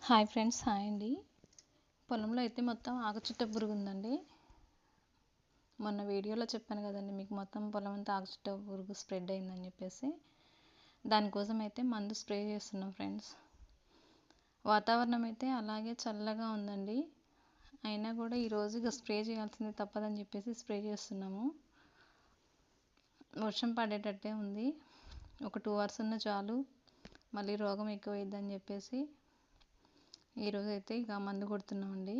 Hi friends, hi అండి. పొలంలో అయితే మొత్తం ఆకుచుట్ట పురుగు ఉందండి. మొన్న వీడియోలో చెప్పాను కదండి మీకు, మొత్తం పొలం అంతా ఆకుచుట్ట పురుగు స్ప్రెడ్ అయిందని చెప్పేసి. దానికోసం అయితే మందు స్ప్రే చేస్తున్నాం ఫ్రెండ్స్. వాతావరణం అయితే అలాగే చల్లగా ఉందండి. అయినా కూడా ఈరోజు ఇక స్ప్రే చేయాల్సింది తప్పదని చెప్పేసి స్ప్రే చేస్తున్నాము. వర్షం పడేటట్టే ఉంది. ఒక 2 అవర్స్ ఉన్న చాలు, మళ్ళీ రోగం ఎక్కువైద్దని చెప్పేసి ఈరోజు అయితే ఇక మందు కొడుతున్నామండి.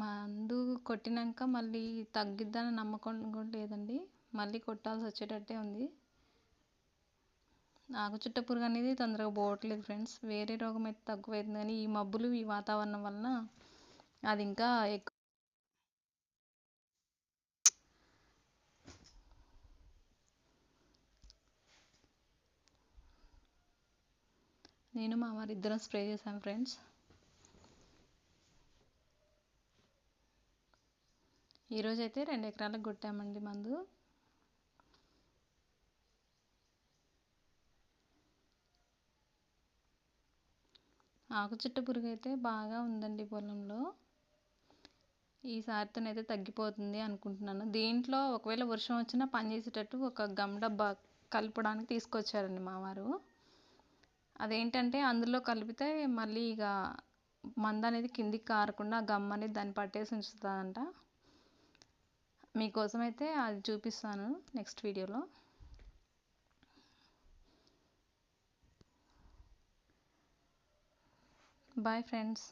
మందు కొట్టినాక మళ్ళీ తగ్గిద్దని నమ్మకం కూడా లేదండి. మళ్ళీ కొట్టాల్సి వచ్చేటట్టే ఉంది. ఆకుచుట్ట పురుగు అనేది తొందరగా పోవట్లేదు ఫ్రెండ్స్. వేరే రోగం అయితే తక్కువైంది, కానీ ఈ మబ్బులు, ఈ వాతావరణం వలన అది ఇంకా ఎక్కువ. నేను మా వారి ఇద్దరం స్ప్రే చేశాను ఫ్రెండ్స్. ఈరోజు అయితే 2 ఎకరాలకు కొట్టామండి మందు. ఆకుచుట్ట పురుగు అయితే బాగా ఉందండి పొలంలో. ఈసారితోనైతే తగ్గిపోతుంది అనుకుంటున్నాను. దీంట్లో ఒకవేళ వర్షం వచ్చినా పనిచేసేటట్టు ఒక గమ్ డబ్బా కలపడానికి తీసుకొచ్చారండి మా వారు. అదేంటంటే అందులో కలిపితే మళ్ళీ ఇక మందు అనేది కిందికి కారకుండా గమ్ అనేది దాన్ని పట్టేసి ఉంచుతుందంట. మీకోసం అయితే అది చూపిస్తాను నెక్స్ట్ వీడియోలో. Bye friends.